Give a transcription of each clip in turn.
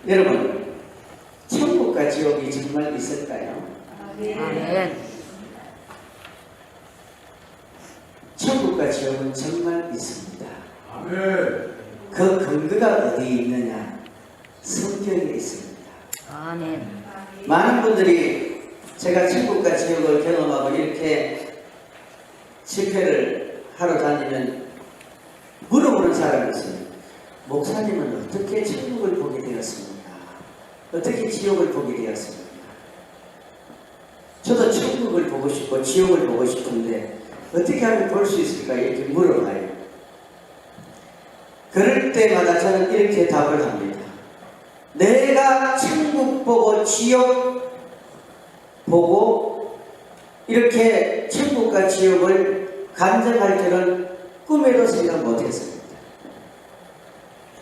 여러분, 천국과 지옥이 정말 있을까요? 아멘. 천국과 지옥은 정말 있습니다. 아멘. 그 근거가 어디에 있느냐? 성경에 있습니다. 아멘. 많은 분들이 제가 천국과 지옥을 경험하고 이렇게 집회를 하러 다니면 물어보는 사람이 있어요. 목사님은 어떻게 천국을 보게 되었습니까? 어떻게 지옥을 보게 되었습니까? 저도 천국을 보고 싶고 지옥을 보고 싶은데 어떻게 하면 볼 수 있을까? 이렇게 물어봐요. 그럴 때마다 저는 이렇게 답을 합니다. 내가 천국 보고 지옥 보고 이렇게 천국과 지옥을 간증할 줄은 꿈에도 생각 못했습니다.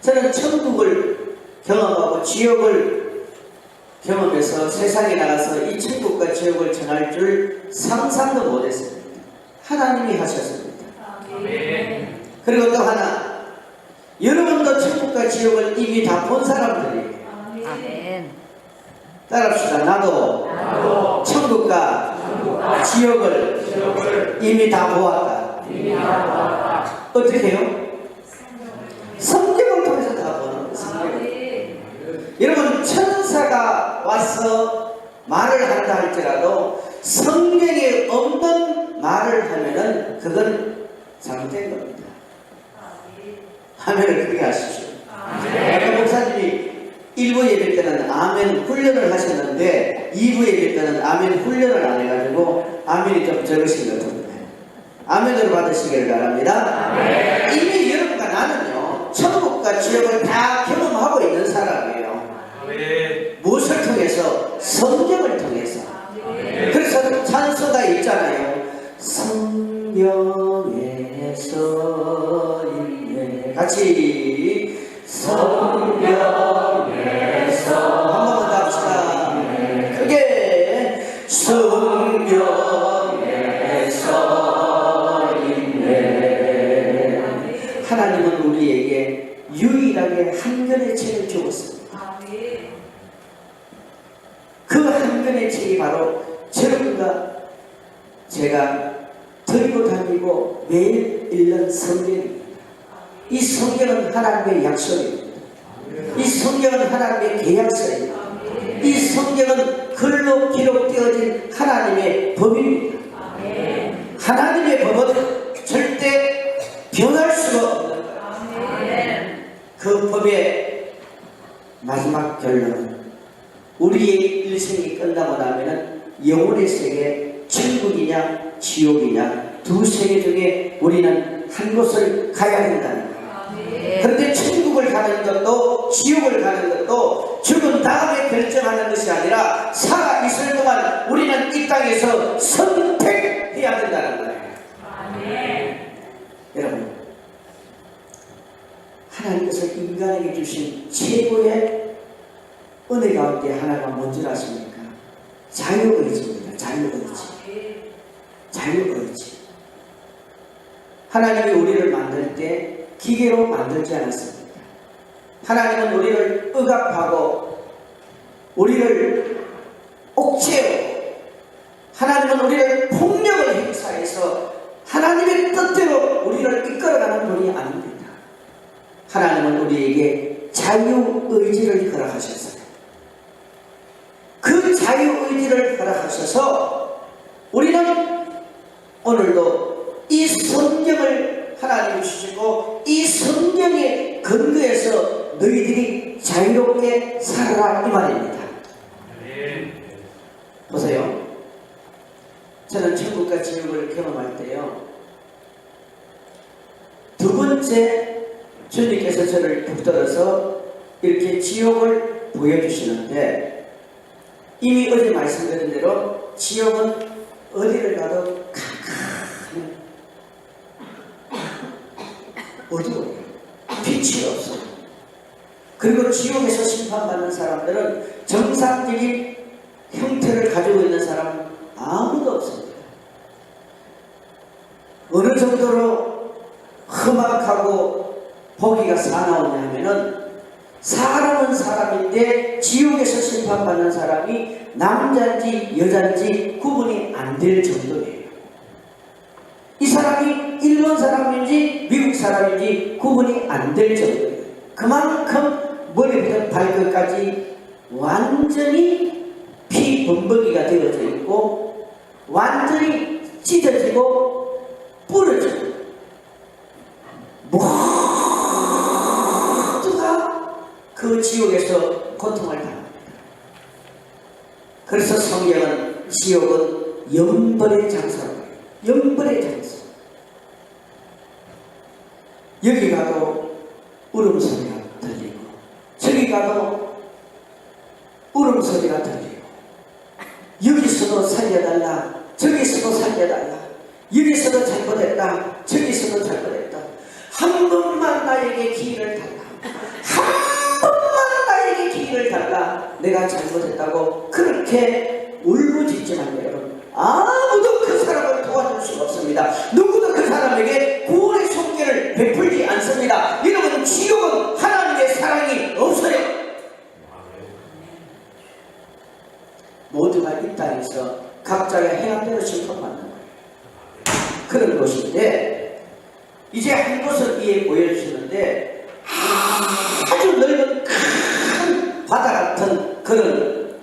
저는 천국을 경험하고 지옥을 경험해서 세상에 나가서 이 천국과 지옥을 전할 줄 상상도 못했습니다. 하나님이 하셨습니다. 아멘. 그리고 또 하나, 여러분도 천국과 지옥을 이미 다 본 사람들이에요. 아멘. 따라합시다. 나도 천국과 지옥을 이미 다 보았다. 어떻게 해요? 성경을 통해서 다 보는 거예요. 여러분, 천사가 와서 말을 한다 할지라도 성경에 없는 말을 하면은 그건 잘못된 겁니다. 아멘을 크게 하십시오. 아까 목사님이 1부 예배 때는 아멘 훈련을 하셨는데 2부 예배 때는 아멘 훈련을 안 해가지고 아멘이 좀 적으신 것 같은데 아멘으로 받으시기를 바랍니다. 이미 여러분과 나는요 천국과 지옥을 다 경험하고 있는 사람이에요. 무엇을 통해서? 성경을 통해서. 그래서 찬송가 있잖아요. 성경에서 있네. 같이 성경에서 한 번만 더 합시다. 크게 성경에서 있네. 하나님은 우리에게 유일하게 한 권의 책을 주었습니다. 그 한 권의 책이 바로 여러분과 제가 들고 다니고 매일 읽는 성경입니다. 이 성경은 하나님의 약속입니다. 이 성경은 하나님의 계약서입니다. 이 성경은 글로 기록되어진 하나님의 법입니다. 하나님의 법은 절대 변할 수가 없는 거예요. 그 법의 마지막 결론은 우리의 일생이 끝나고 나면은 영혼의 세계, 천국이냐 지옥이냐 두 세계 중에 우리는 한 곳을 가야 된다는 거예요. 그런데 천국을 가는 것도 지옥을 가는 것도 죽은 다음에 결정하는 것이 아니라 살아 있을 동안 우리는 이 땅에서 선택해야 된다는 거예요. 여러분, 하나님께서 인간에게 주신 최고의 은혜 가운데 하나가 뭔지 아십니까? 자유의지입니다. 자유의지. 자유의지. 하나님이 우리를 만들 때 기계로 만들지 않았습니다. 하나님은 우리를 억압하고 우리를 옥죄하고 하나님은 우리를 폭력을 행사해서 하나님의 뜻대로 우리를 이끌어가는 분이 아닙니다. 하나님은 우리에게 자유의지를 허락하셨어요. 그 자유의지를 허락하셔서 우리는 오늘도 이 성경을 하나님이 주시고 이 성경의 근거에서 너희들이 자유롭게 살아라 이 말입니다. 보세요. 저는 천국과 지옥을 경험할 때요 두 번째 주님께서 저를 붙들어서 이렇게 지옥을 보여주시는데 이미 어제 말씀드린 대로 지옥은 어디를 가도 캄캄해. 어두워요. 빛이 없어요. 그리고 지옥에서 심판받는 사람들은 정상적인 형태를 가지고 있는 사람은 아무도 없습니다. 어느 정도로 험악하고 보기가 사나우냐 하면은 사람은 사람인데 지옥에서 심판받는 사람이 남자인지 여자인지 구분이 안 될 정도예요. 이 사람이 일본 사람인지 미국 사람인지 구분이 안 될 정도예요. 그만큼 머리부터 발끝까지 완전히 피범벅이가 되어져 있고 완전히 찢어지고 부러지고 모두가 그 지옥에서 고통을 당합니다. 그래서 성경은 지옥은 영벌의 장소라고 해요. 영벌의 장소. 여기 가도 울음소리가 들리고 저기 가도 울음소리가 들리고 여기서도 살려달라 저기서도 살려달라 여기서도 잘못했다 저기서도 잘못했다 한 번만 나에게 기회를 달라 한 번만 나에게 기회를 달라 내가 잘못했다고 그렇게 울부짖지만 여러분 아무도 그 사람을 도와줄 수가 없습니다. 누구도 그 사람에게 구원의 손길을 베풀지 않습니다. 여러분 지옥은 하나님의 사랑이 없어요. 모두가 이 땅에서 각자의 행한 대로 심판받는 거예요. 그런 것인데 이제 한 곳을 위에 보여주시는데 아주 넓은 큰 바다 같은 그런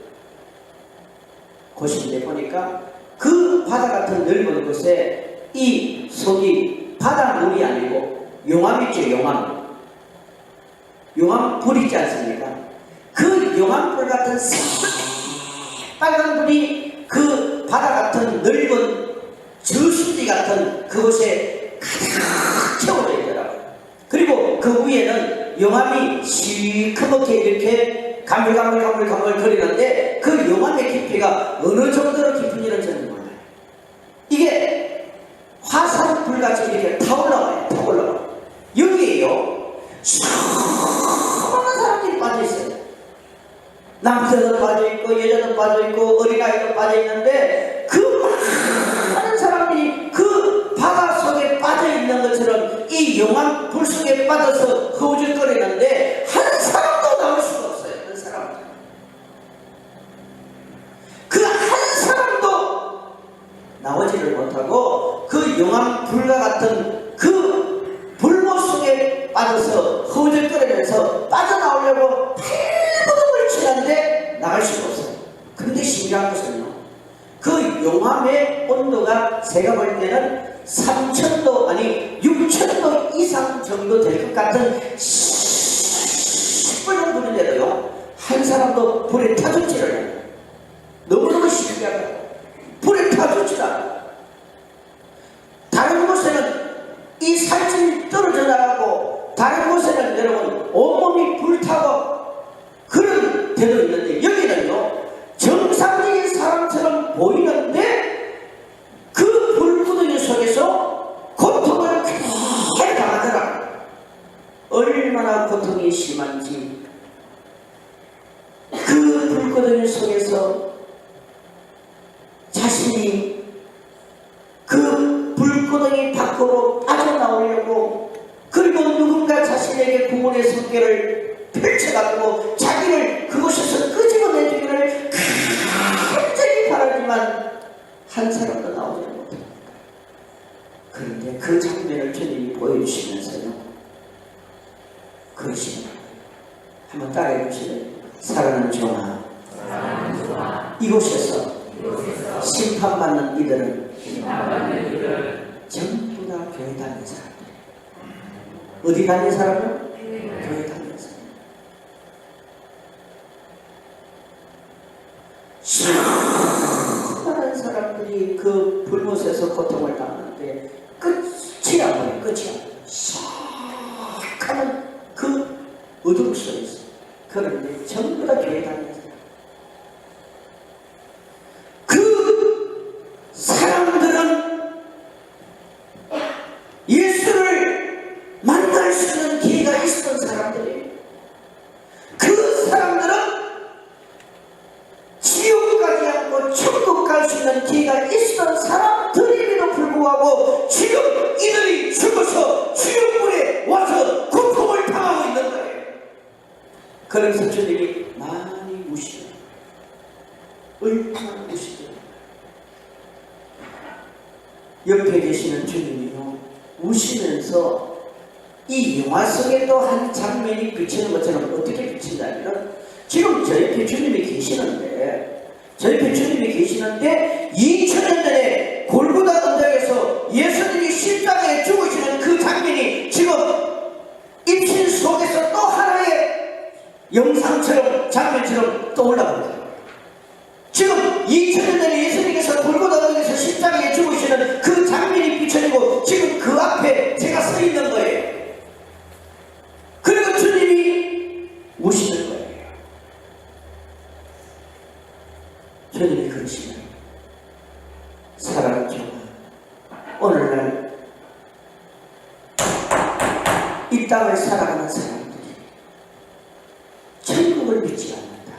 곳인데 보니까 그 바다 같은 넓은 곳에 이 속이 바닷물이 아니고 용암 있죠. 용암 불 있지 않습니까? 그 용암불 같은 빨간 불이 그 바다 같은 넓은 저수지 같은 그곳에 가득 채워져 있더라고요. 그리고 그 위에는 용암이 시커멓게 이렇게 가물가물 거리는데 그 용암의 깊이가 어느 정도로 깊은지는 저는 몰라요. 이게 화산불같이 이렇게 타올라와요. 여기에요 수많은 사람들이 빠져있어요. 남자도 빠져있고 여자도 빠져있고 어린아이도 빠져있는데 그 많은 사람들이 그 바다 속에 빠져있는 것처럼 이 용암 불 속에 빠져서 허우적거리는데 한 사람도 나올 수가 없어요. 한 사람도. 그 한 사람도 나오지를 못하고 그 용암 불과 같은 그 불모 속에 빠져서 허우적거리면서 빠져나오려고 발버둥을 치는데 나갈 수가 없어요. 근데 신기한 것은요, 그 용암의 온도가 제가 볼 때는 3000도 아니 6000도 이상 정도 될 것 같은 시뻘건 불인데도요 한 사람도 불에 타죽지를 않아요. 너무너무 신기하다. 불에 타죽지를 않아요. 다른 곳에는 이 살점이 떨어져 나가고 다른 곳에는 여러분 온몸이 불타고 그런 데도 있는데 여기는요 정상적인 사람처럼 보이는데 그 불구덩이 속에서 고통을 크게 당하더라. 얼마나 고통이 심한지 그 불구덩이 속에서 자신이 그 불구덩이 밖으로 빠져나오려고 그리고 누군가 자신에게 구원의 손길을 펼쳐갖고 자기를 그곳에서 끄집어내주기를 간절히 바라지만 한 사람도 나오지 못합니다. 그런데 그 장면을 주님이 보여주시면서요 그러시는 거예요. 한번 따라해 보시래요. 사랑하는 종아, 이곳에서 심판받는 이들은 전부 다 교회 다니는 사람들. 어디 다니는 사람은? 교회 다니는 사람. 수많은 사람들이 그 불못에서 고통을 당하는데 끝이 안 보여요. 끝이 안 보여요. 싹 하는 그 어둠 속에서. 그런데 전부 다 교회 다니는 사람. 그 사람들은 예수를 만날 수 있는 기회가 있었던 사람들이에요. 그 사람들은 지옥까지 않고 천국 갈 수 있는 기회가 있었던 사람들임에도 불구하고 지금 이들이 죽어서 지옥불에 와서 고통을 당하고 있는 거예요. 그러면서 주님이 많이 우시죠. 얼마나 우시죠. 옆에 계시는 주님이요, 우시면서 이 영화 속에도 한 장면이 비치는 것처럼 어떻게 비친다면, 지금 저 옆에 주님이 계시는데, 2000년 전에 골고다 언덕에서 예수님이 십자가에 죽으시는 그 장면이 지금 입신 속에서 또 하나의 영상처럼, 장면처럼 떠올라옵니다. 지금 2000년 전에 예수님께서 골고다 언덕에서 십자가에 죽으시는 그 장면이 비춰지고 지금 그 앞에 제가 서 있는 거예요. 그리고 주님이 우시는 거예요. 주님이 그러시면, 사랑하는 종아, 오늘날 이 땅을 살아가는 사람들이 천국을 믿지 않는다.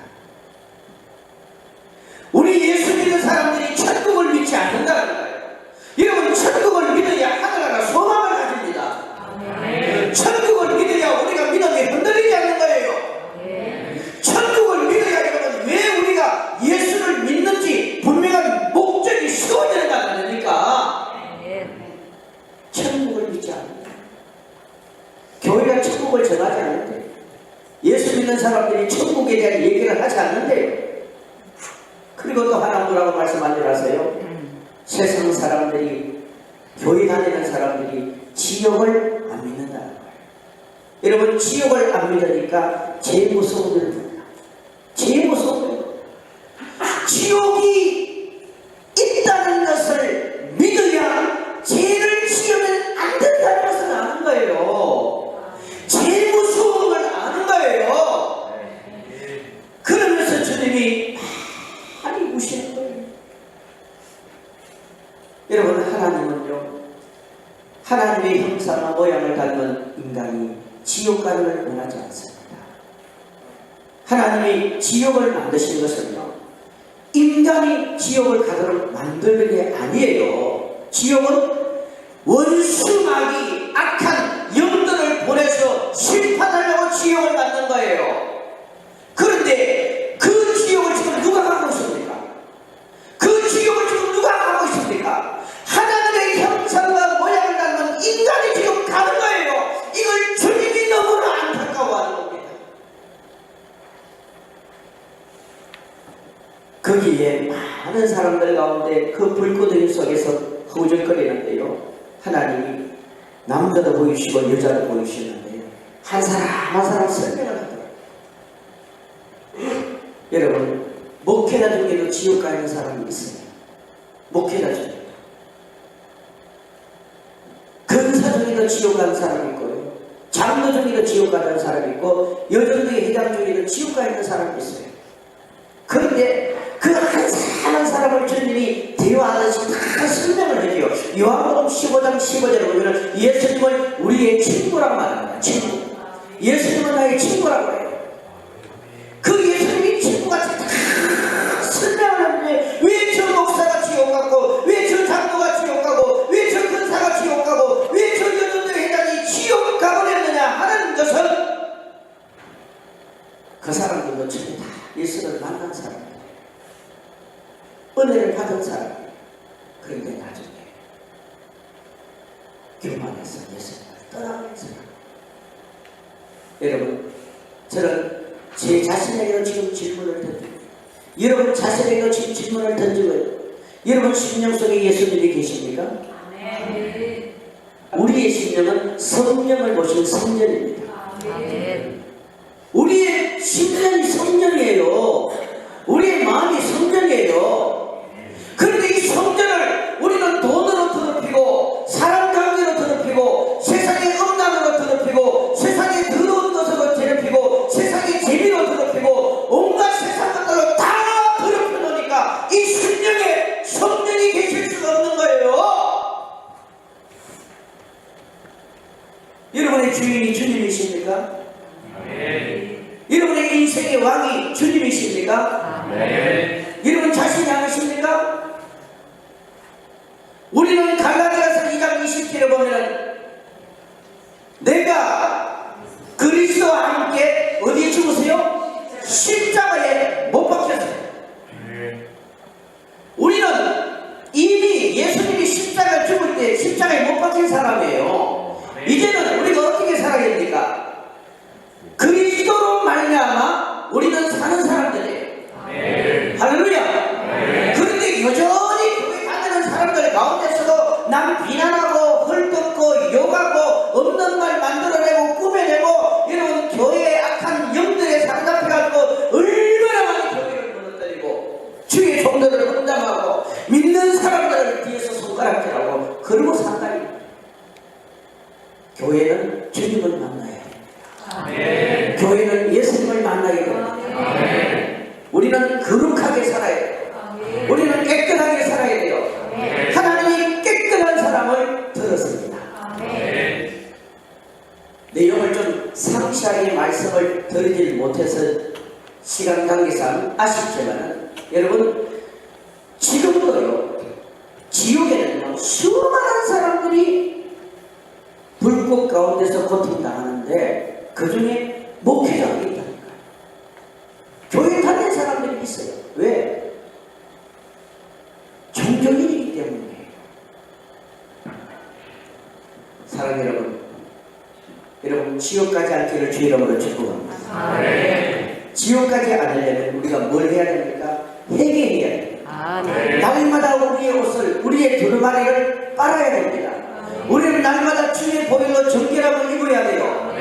우리 예수 믿는 사람들이 천국을 믿지 않는다는 거예요. 여러분, 천국을 믿어야 하늘나라 소망을 가집니다. 천국을 믿어야 우리가 믿음이 흔들리지 않는 거예요. 천국을 믿어야 여러분, 왜 우리가 예수를 믿는지 분명한 목적이 세워져야 되니까. 천국을 믿지 않는다. 교회가 천국을 전하지 않는데, 예수 믿는 사람들이 천국에 대한 얘기를 하지 않는데, 그리고 또 하나 뭐라고 말씀 안 드렸어요? 세상 사람들이, 교회 다니는 사람들이 지옥을 안 믿는다는 거예요. 여러분, 지옥을 안 믿으니까 제일 무서운 일을 봅니다. 제일 무서운 일. 지옥이 있다는 것을 믿어야 죄를 지으면 안 된다는 것을 아는 거예요. 제일 무서운 걸 아는 거예요. 그러면서 주님이 많이 우시는 거예요. 여러분, 하나님은요, 하나님의 형상과 모양을 닮은 인간이 지옥 가는 걸 원하지 않습니다. 하나님이 지옥을 만드신 것은요, 인간이 지옥을 가도록 만드는 게 아니에요. 지옥은 원수마귀 악한 영들을 보내서 심판하려고 지옥을 만든 거예요. 그런데 그 지옥을 지금 누가 가고 있습니까? 그 지옥을 지금 누가 가고 있습니까? 하나님의 형상과 모양을 닮은 인간이 지금 가는 거예요. 이걸 주님이 너무나 안타까워하는 겁니다. 거기에 많은 사람들 가운데 그 불꽃의 속에서 허우적거리는데요, 하나님이 남자도 보이시고 여자도 보이시는데요, 한 사람 한 사람 설명을 하더라고요. 여러분, 목회자 중에도 지옥 가는 사람이 있어요. 목회자 중에 근사 중에도 지옥 가는 사람이 있고요, 장로 중에도 지옥 가는 사람이 있고, 여정도의 회장 중에도 지옥 가는 사람이 있어요. 그런데 그 한 사람을 주님이 대화하듯이 다 설명을 해줘요. 요한복음 15장 15절에 보면 예수님을 우리의 친구라고 말합니다. 친구. 예수님은 나의 친구라고 해요. 그 예수님이 친구같이 다 설명을 하는데, 왜 저 목사가 지옥 가고, 왜 저 장로가 지옥 가고, 왜 저 근사가 지옥 가고, 왜 저 여전도 회장이 지옥 가버렸느냐 하는 것은, 그 사람들도 전부 다 예수를 만난 사람이에요. 은혜를 받은 사람이에요. 그런데 나중에 교만해서 예수님을 떠나는 사람. 여러분, 저는 제 자신에게도 지금 질문을 던집니다. 여러분 자신에게도 지금 질문을 던지고요. 여러분 심령 속에 예수님이 계십니까? 아멘. 우리의 심령은 성령을 모신 성전입니다. 아멘. 우리의 심령이 성전이에요. 우리의 마음이 성전이에요. 그런데 이 성전을 우리는 돈으로 더럽히고, 사람 관계로 더럽히고, 세상의 음란으로 더럽히고, 세상의 더러운 것으로 더럽히고, 세상의 재미로 더럽히고, 온갖 세상 것들로 다 더럽혀 놓으니까 이 심령에 성령이 계실 수가 없는 거예요. 여러분의 주인이 주님이십니까? 여러분의 인생의 왕이 주님이십니까? 여러분 자신이 아니십니까? 우리는 갈라디아서 2장 20절에 보면, 내가 그리스도와 함께 어디에 죽으세요? 십자가에 못 박혔어요. 아멘. 우리는 이미 예수님이 십자가 죽을 때 십자가에 못 박힌 사람이에요. 이제는 우리가 어떻게 살아야 됩니까? 그리스도로 말미암아 우리는 사는 사람들이에요. 아멘. 할렐루야. 그런데 여전히 교회 다니는 사람들 가운데서도 남 비난하고 헐뜯고 욕하고 없는 말 만들어내고 꾸며내고 이런 교회의 악한 영들에 사로잡혀가지고 얼마나 많이 교회를 무너뜨리고 주의 종들을 혼담하고 믿는 사람들을 뒤에서 손가락질하고 그러고 산다니. 교회는 주님을 만나야 됩니다. 아멘. 교회는 예수님을 만나야 됩니다. 아멘. 우리는 거룩하게 살아야 돼요. 우리는 깨끗하게 살아야 돼요. 하나님이 깨끗한 사람을 들었습니다. 아멘. 내용을 좀 상세하게 말씀을 드리지 못해서 시간 관계상 아쉽지만 여러분 지금도요 지옥에는요 수많은 사람들이 불꽃 가운데서 고통당하는데 그 중에 목회자가 있다니까요. 교회 다니는 사람들이 있어요. 왜? 종교인이기 때문에. 사랑하는 여러분 지옥 가지 않기를 주의 이름으로 축복합니다. 아멘. 지옥 가지 않으려면 우리가 뭘 해야 됩니까? 회개해야 됩니다. 아멘. 날마다 우리의 옷을 우리의 두루마리를 빨아야 됩니다. 우리는 날마다 주의 보혈로 정결함을 입어야 돼요.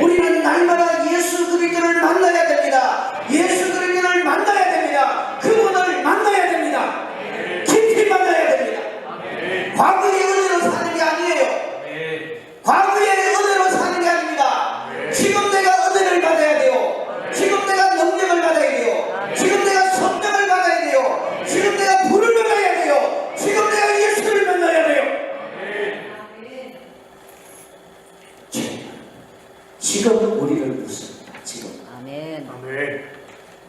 우리는 날마다 예수 그리스도를 만나야 됩니다. 예수 그리스도를 만나야 됩니다. 그분을 만나야 됩니다. 깊이 만나야 됩니다. 과거의 은혜로 사는 게 아니에요. 과거의 은혜로 사는 게 아닙니다. 지금 내가 은혜를 받아야 돼요. 지금 내가 능력을 받아야 돼요. 지금 내가 성령을 받아야 돼요. 지금 내가 불을 받아야 돼요. 지금 내가 예수를 만나야 돼요. 지금 우리를 묻습니다. 지금 아멘. 아멘.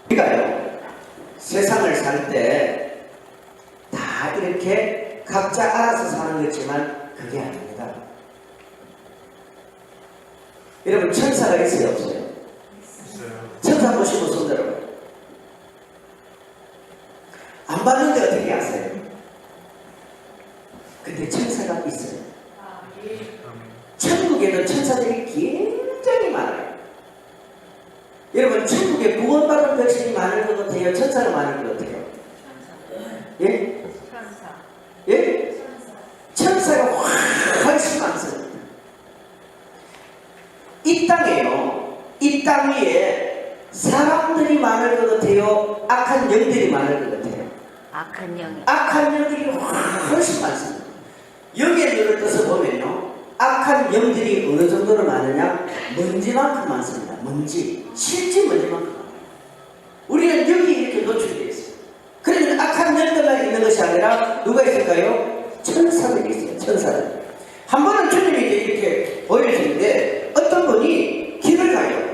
우리가요 세상을 살 때 다 이렇게 각자 알아서 사는 거지만 그게 아닙니다. 여러분 천사가 있어요 없어요? 있어요. 천사 보시고 손들어. 안 봤는데 어떻게 아세요? 근데 천사가 있어요. 아멘. 천국에는 천사들이 굉장히 많아요. 여러분 천국에 구원받은 백성이 많을 것 같아요? 천사가 많을 것 같아요? 예? 예? 천사가 훨씬 많습니다. 이 땅에요. 이 땅 위에 사람들이 많을 것 같아요? 악한 영들이 많을 것 같아요? 악한 영이. 악한 영들이 훨씬 많습니다. 여기에 눈을 떠서 보면요. 악한 영들이 어느 정도로 많으냐? 먼지만큼 많습니다. 먼지. 실제 먼지만큼 많아요. 우리는 여기 이렇게 노출되어 있어요. 그러면 악한 영들만 있는 것이 아니라 누가 있을까요? 천사들이 있어요. 천사들. 한 번은 주님이 이렇게 보여주는데 어떤 분이 길을 가요.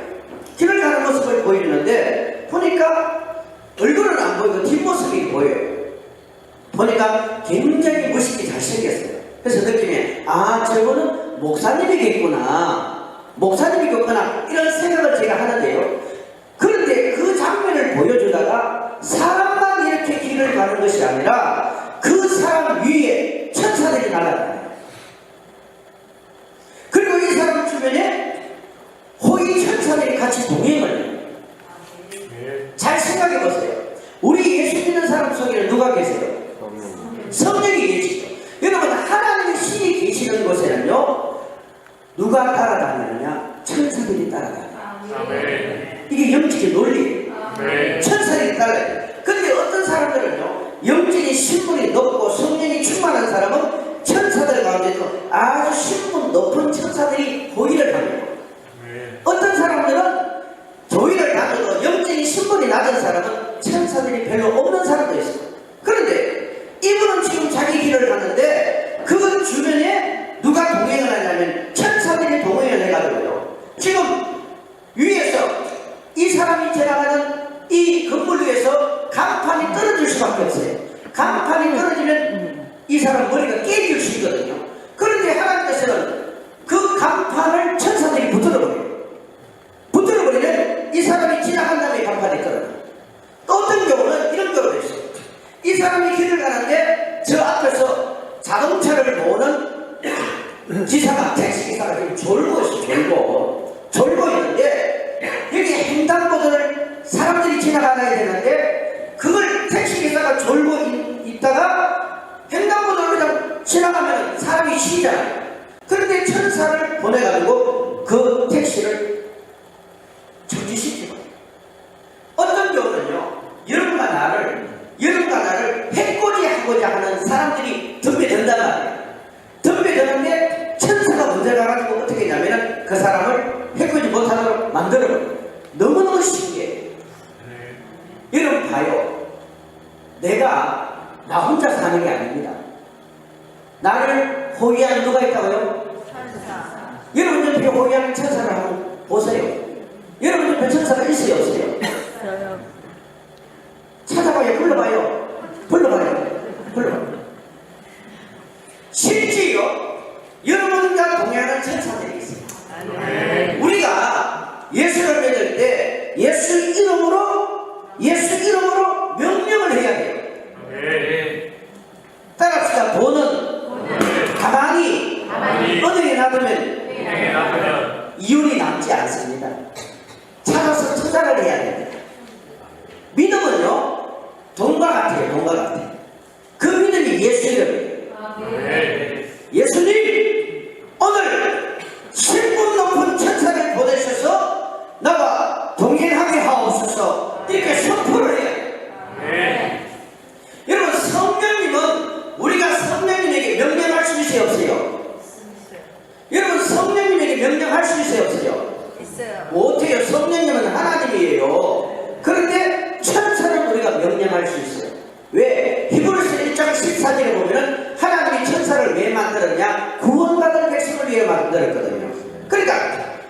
길을 가는 모습을 보이는데 보니까 얼굴은 안 보이고 뒷모습이 보여요. 보니까 굉장히 멋있게 잘생겼어요. 그래서 느낌이 저분은 목사님이겠구나. 목사님이겠구나. 이런 생각을 제가 하는데요. 그런데 그 장면을 보여주다가 사람만 이렇게 길을 가는 것이 아니라 그 사람 위에 천사들이 날아다녀요. 그리고 이 사람 주변에 호위 천사들이 같이 동행을 해요. 잘 생각해 보세요. 우리 예수 믿는 사람 속에는 누가 계세요? 성령이 계시죠. 여러분 하나님의 신이 계시는 곳에는요 누가 따라다니느냐? 천사들이 따라다녀요. 아멘. 이게 영적인 논리예요. 아멘. 천사들이 따라요. 근데 어떤 사람들은요 영적인 신분이 높고 성령이 충만한 사람은 천사들 가운데도 아주 신분 높은 천사들이 호위를 합니다. 아멘. 어떤 사람들은 교회를 다녀도 영적인 신분이 낮은 사람은 천사들이 별로 없는 사람도 있어요. 그런데 이분은 지금 자기 길을 갔는데 그 주변에 누가 동행을 하냐면 천사들이 동행을 해가지고요. 지금 위에서 이 사람이 지나가는 이 건물 위에서 간판이 떨어질 수밖에 없어요. 간판이 떨어지면 이 사람 머리가 깨질 수 있거든요. 그런데 하나님께서는 그 간판을 천사들이 붙들어버려요. 붙들어버리면 이 사람이 지나간 다음에 간판이 기사가, 택시기사가 지금 졸고 있어. 졸고 있는데 여기 횡단보도를 사람들이 지나가야 되는데 그걸 택시기사가 졸고 있다가 횡단보도를 그냥 지나가면 사람이 쉬잖아요. 그런데 천사를 보내가지고 그 택시를 정지시키고, 어떤 경우는요, 여러분과 나를 해코지하고자 하는 사람들이 덤벼든단 말이에요. 덤벼드는데 천사가 먼저 가가지고 어떻게 했냐면 그 사람을 해코지 못하도록 만들어버려요. 너무너무 신기해요. 여러분 봐요. 내가 나 혼자 사는 게 아닙니다. 나를 호위하는 누가 있다고요? 천사. 여러분 옆에 호위하는 천사를 한번 보세요. 여러분 옆에 천사가 있어요, 없어요? 저요. 찾아봐요. 불러봐요. 실제요, 여러분과 동행하는 천사들이 있어요. 아멘. 우리가 예수를 믿을 때 예수 이름으로 명령을 해야 돼요. 따라합시다. 돈은 가만히 은행에 놔두면 이윤이 남지 않습니다. 찾아서 투자를 해야 됩니다. 믿음은요, 돈과 같아요. 그 믿음이 예수 이름이에요. 예수님, 오늘 신분 높은 천사를 보내셔서 나와 동행하게 하옵소서, 이렇게 선포를 해요. 여러분, 성령님은 우리가 성령님에게 명령할 수 있어요, 없어요? 여러분, 성령님에게 명령할 수 있어요, 없어요? 있어요. 어때요? 성령님은 하나님이에요. 그런데 천사는 우리가 명령할 수 있어요. 왜? 히브리서 1장 14절에 보면은 하나님이 천사를 왜 만들었냐? 구원받은 백성을 위해 만들었거든요. 그러니까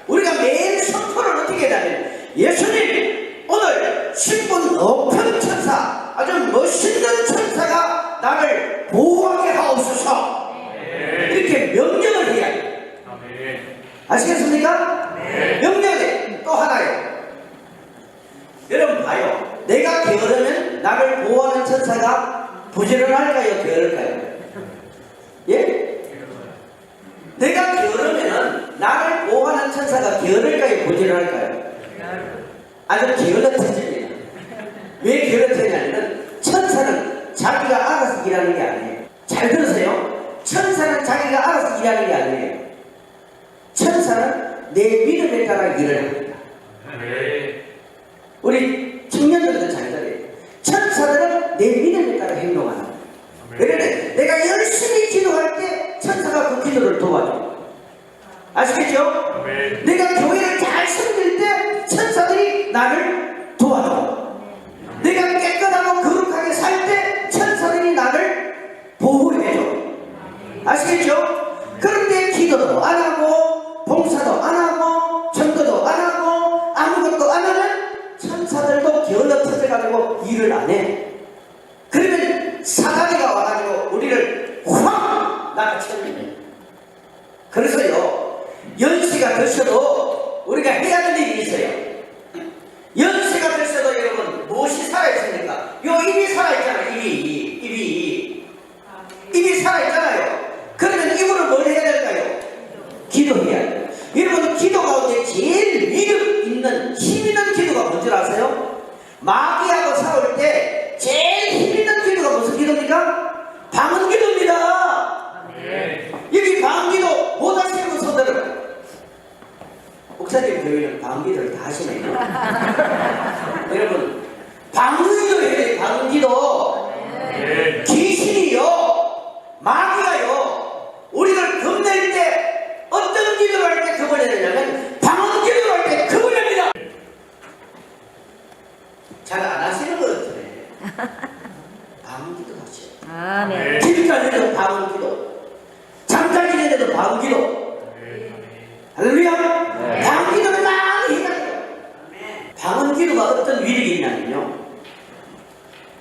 우리가 매일 선포를 어떻게 하냐면, 예수님, 오늘 신분 높은 천사, 아주 멋있는 천사가 나를 보호하게 하옵소서, 이렇게 명령을 해야 돼요. 아시겠습니까? 명령에 또 하나요. 여러분 봐요. 내가 게으르면 나를 보호하는 천사가 부지런할까요, 게으를까요? 예? 내가 게으르면 나를 보호하는 천사가 게으를까요, 부지런할까요? 아주 게을러터집니다. 왜 게을러터냐면 천사는 자기가 알아서 일하는 게 아니에요. 잘 들으세요. 천사는 자기가 알아서 일하는 게 아니에요. 천사는 내 믿음에 따라 일을 합니다. 우리 청년들도 잘 들어요. 천사들은 내 믿음에 따라 행동하는 거예요. 그러면 내가 열심히 기도할 때 천사가 그 기도를 도와줘. 아시겠죠? 내가 교회를 잘 섬길 때 천사들이 나를 도와줘. 내가 깨끗하고 거룩하게 살 때 천사들이 나를 보호해줘. 아시겠죠? 그런데 기도도 안 하고 봉사도 안 하고 전도도 안 하고 아무것도 안 하면 천사들도 게을러 터져가지고 일을 안 해. 그러면 사단이가 와가지고 우리를 확 낚아채는. 그래서요, 연세가 드셔도 우리가 해야 될 일이 있어요. 연세가 드셔도 여러분 무엇이 살아있습니까? 요 입이 살아있잖아요. 입이 살아있잖아요. 그러면 입으로 뭘 해야 될까요? 기도해야 돼요. 여러분, 기도 가운데 제일 위력 있는 힘 있는 기도가 뭔지 아세요? 마귀하고 싸울 때 제일 힘 있는 기도가 무슨 기도입니까? 방언 기도입니다. 여기 방언 기도 못 하시는 분 손들어요. 목사님 교회는 방언 기도를 다 하시네요. 여러분, 방언 기도 해야 돼요. 방언 기도. 귀신이요, 마귀가요, 우리를 겁낼 때 어떤 기도를 할 때 겁을 내느냐면 방언 기도를 할 때 겁을 냅니다. 잘 안 하시는 것 같으네. 방언 기도 하셔요. 아멘. 길 가는데도 방언 기도, 잠잘 지내는데도 방언 기도. 할렐루야. 방언 기도를 많이 해야 돼요. 방언 기도가 어떤 위력이 있냐면요,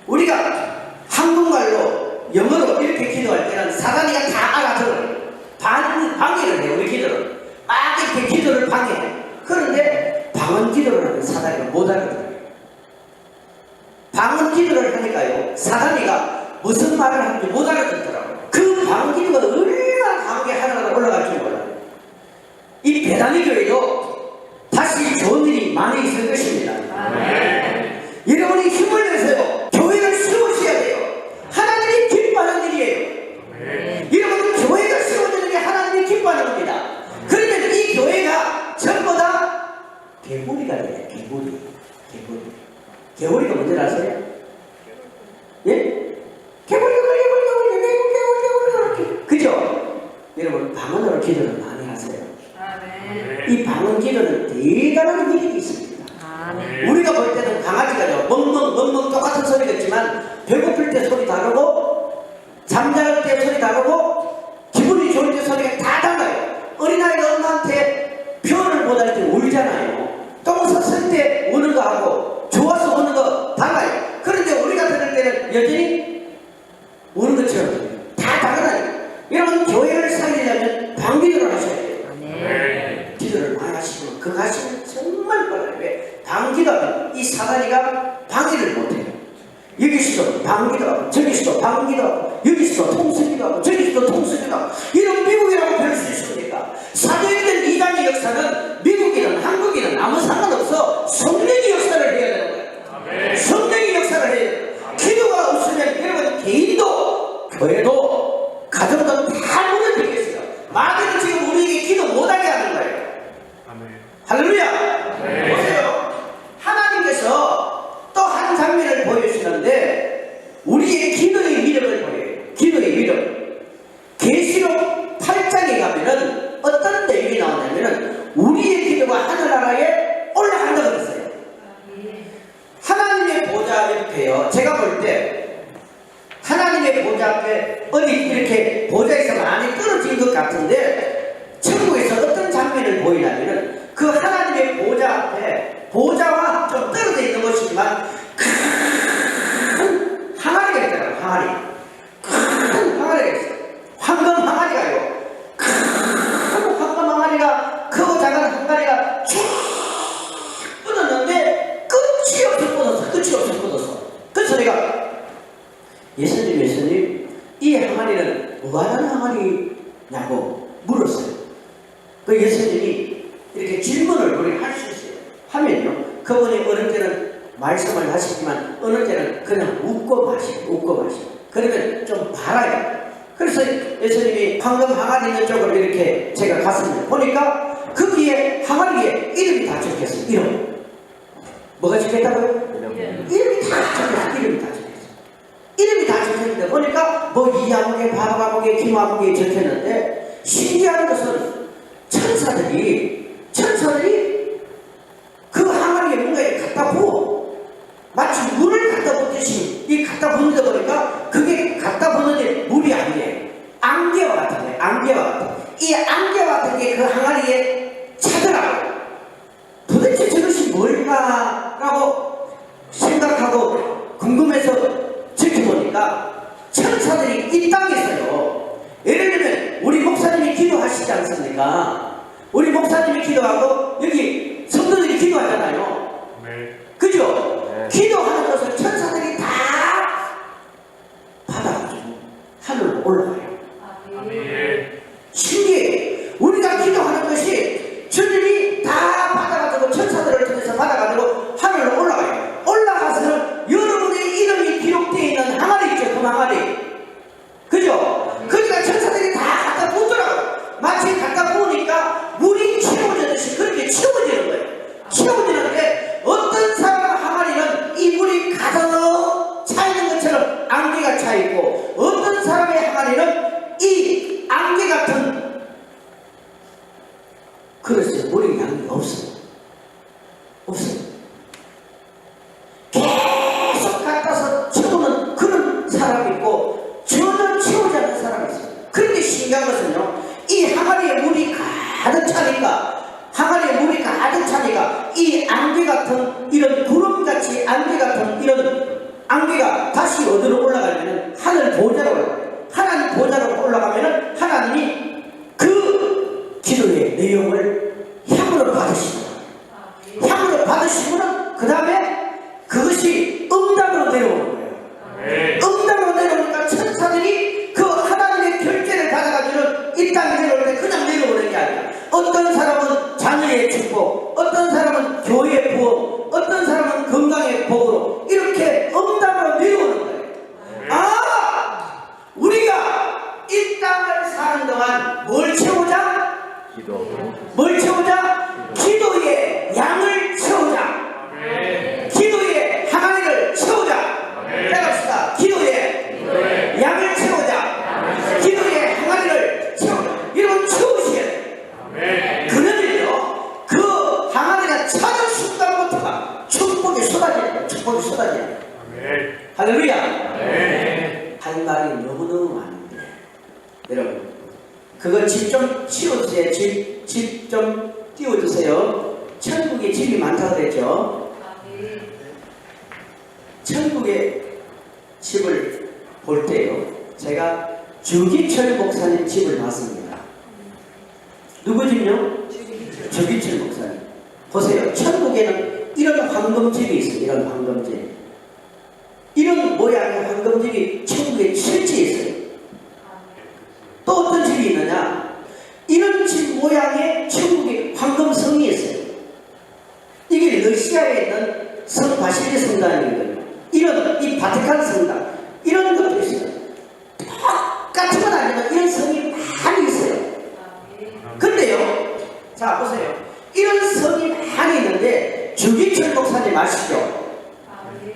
우리가 한국말로 영어로 이렇게 기도할 때는 사단이가 다 알아들어요. 방해를 해요. 우리 기도를 막 이렇게 기도를 방해해요. 그런데 방언 기도를 하면 사단이가 못 알아들어요. 방언 기도를 하니까요, 사단이가 무슨 말을 하는지 못 알아듣더라고요. 그 방언 기도가 얼마나 강하게 하나가 올라갈 줄 몰라요. 여러분이 힘을 내세요. 교회를 세우셔야 돼요. 하나님이 기뻐하는 일이에요. 아멘. 여러분 교회가 세워지는 게 하나님이 기뻐하는 겁니다. 그러면 이 교회가 전부 다 개구리가 돼요. 개구리. 개구리가 뭔지 아세요? 예? 개구리. 그죠? 여러분 방언으로 기도를 많이 하세요. 아멘. 이 방언 기도는 대단한 위력이 있습니다. 아멘. 우리가 볼 때는 강아지가요 멍멍 똑같은 소리겠지만 배고플 때 소리 다르고 잠잘 때 소리 다르고 기분이 좋을 때 소리가 다 달라요. 어린아이가 엄마한테 표현을 못할 때 울잖아요. 똥 쌌을 때 우는 거하고 좋아서 우는 거 달라요. 그런데 우리가 들을 때는 여전히 우는 것처럼 들려요. 다 다르다요. 여러분 교회를 살리려면 방기도를 하셔야 돼요. 아멘. 기도를 많이 하시고 그거 하시면 정말 빨라요. 왜? 방기도하면 이 사다리가 방기를 못해요. 여기서도 방기도 하고 저기서도 방기도 하고 여기서도 통수기도 하고 저기서도 통수기도 하고 이런 미국이라고 별 수 있습니까? 사도행전 2장의 역사는 미국이든 한국이든 아무 상관없어. 성령의 역사를 해야 되는 거예요. 아멘. 성령의 역사를 해야 돼요. 기도가 없으면 여러분 개인도 교회도 가정도 다 무너지겠어요. 마귀는 지금 우리에게 기도 못하게 하는 거예요. 아멘. 할렐루야. 네. 보세요. 하나님께서 또 한 장면을 보여주시는데 우리의 기도의 위력을 보여요. 기도의 위력. 계시록 8장에 가면은 어떤 내용이 나오냐면은 우리의 기도가 하늘나라에 올라간다고 그랬어요. 하나님의 보좌 옆에요. 제가 볼 때 하나님의 보좌 앞에 어디 이렇게 보좌에서 많이 떨어진 것 같은데 천국에서 어떤 장면을 보이냐면은 그 하나님의 보좌 앞에 보좌와 좀 떨어져 있는 것이지만 큰 항아리가 있잖아요. 항아리. 큰 항아리가 있어요. 황금 항아리가요. 큰 황금 항아리가 크고 작은 항아리가 쭉 뻗었는데 끝이 없어 뻗었어. 그래서 내가 예수님 이 항아리는 무한한 항아리냐고 물었어요. 그 예수님이 이렇게 질문을 우리가 할 수 있어요. 하면요 그분이 어느 때는 말씀을 하시지만 어느 때는 그냥 웃고 마시고 그러면 좀 바라요. 그래서 예수님이 황금 항아리 있는 쪽으로 이렇게 제가 갔습니다. 보니까 거기에 항아리에 이름이 다 적혔어요. 이름. 뭐가 적혔다고요? 이름이 다 적혔어요. 이름이 다 적혔는데 보니까 뭐 이아무개, 바바무개, 김아무개 적혔는데 신기한 것은 천사들이 그 항아리에 뭔가 갖다 부어. 마치 물을 갖다 붓듯이 이 갖다 붓는다 보니까 그게 갖다 붓는데 물이 아니에요. 안개와 같은 거예요. 안개와 같은. 이 안개와 같은 게 그 항아리에 차더라고요. 도대체 저것이 뭘까라고 생각하고 궁금해서 지켜보니까 천사들이 이 땅에 있어요. 예를 들면 우리 목사님이 기도하시지 않습니까? 우리 목사님이 기도하고 여기 성도들이 기도하잖아요. 아멘. 그죠? 기도하는 것을 천사들이 다 받아가지고 하늘로 올라가요. 아멘. 신기해요. 우리가 기도하는 것이 주님이 다 받아가지고 천사들을 통해서 받아가지고 하늘로 올라가요. 올라가서는 여러분의 이름이 기록되어 있는 항아리 있죠. 그 항아리. 그죠? 그러니까 천사들이 다 갖다 붓더라고요. 마치 갖다 부으니까 물이 채워지듯이 그렇게 채워지는 거예요. 채워지는데 어떤 사람 항아리는 이 물이 가득 차 있는 것처럼 안개가 차 있고 어떤 사람의 항아리는 이 안개 같은 그릇에 물의 양이 없어요. 계속 갖다서 채우는 그런 사람이 있고 전혀 채우지 않는 사람이 있어요. 그런데 신기한 것은요, 이 항아리에 물이 가득 차니까 이 안개 같은 이런 구름같이 안개 같은 이런 안개가 다시 어디로 올라가냐면 하늘 보좌로 올라가요. 하나님 보좌로 올라가면은 하나님이 그 기도의 내용을 향으로 받으시고는 그 다음에 그것이 응답으로 내려오는 거예요. 아멘. 응답으로 내려오니까 천사들이 그 하나님의 결제를 받아가지고는 이 땅에 내려올 때 그냥 내려오는 게 아니야. 어떤 사람은 자녀의 축복, 어떤 사람은 교회의 부흥, 어떤 사람은 건강의 복으로 이렇게 목사님. 아멘. 할렐루야. 아멘. 할 말이 너무너무 많은데 여러분 그거 집 좀 치워주세요. 집 좀 띄워주세요. 천국에 집이 많다고 그랬죠. 천국에 집을 볼 때요 제가 주기철 목사님 집을 봤습니다. 누구 집요? 주기철 목사님. 보세요. 천국에는 이런 황금집이 있어요. 이런 황금집. 이런 모양의 황금집이 천국에 실제 있어요. 또 어떤 집이 있느냐? 이런 집 모양의 천국에 황금성이 있어요. 이게 러시아에 있는 성 바실리 성당이거든요. 이런 이 바티칸 성당 이런 것도 있어요. 똑같은 건 아니지만 이런 성이 많이 있어요. 근데요, 자 보세요. 이런 성이 많이 있는데 주기철 목사님 아시죠?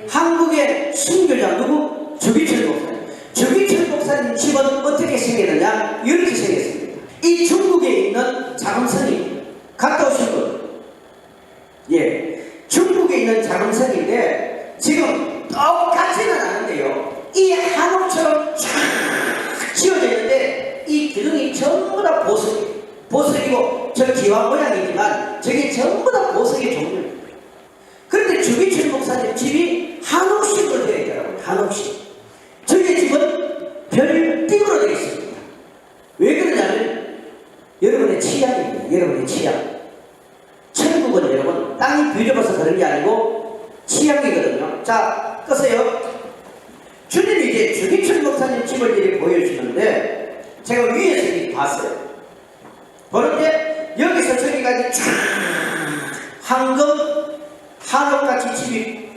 한국의 순교자 누구? 주기철 목사님. 주기철 목사님 집은 어떻게 생겼느냐? 이렇게 생겼습니다. 이 중국에 있는 작은 성이 갔다 오신 분. 예, 중국에 있는 작은 성인데 지금 똑같지는 않은데요. 이 한옥처럼 쫙 지어져 있는데 이 기둥이 전부 다 보석이고 저 기와 모양이지만 저게 전부 다 보석의 종류입니다. 그런데 주기철 목사님 집이 한옥식으로 되어 있더라고요. 한옥식. 저희 집은 별띵으로 되어 있습니다. 왜 그러냐면 여러분의 취향입니다. 여러분의 취향. 천국은 여러분 땅이 비좁아서 그런 게 아니고 취향이거든요. 자, 끄세요. 주님이 이제 주기철 목사님 집을 이렇게 보여주는데 제가 위에서 이렇게 봤어요. 보는데 여기서 저기까지 쫙 황금 한옥같이 집이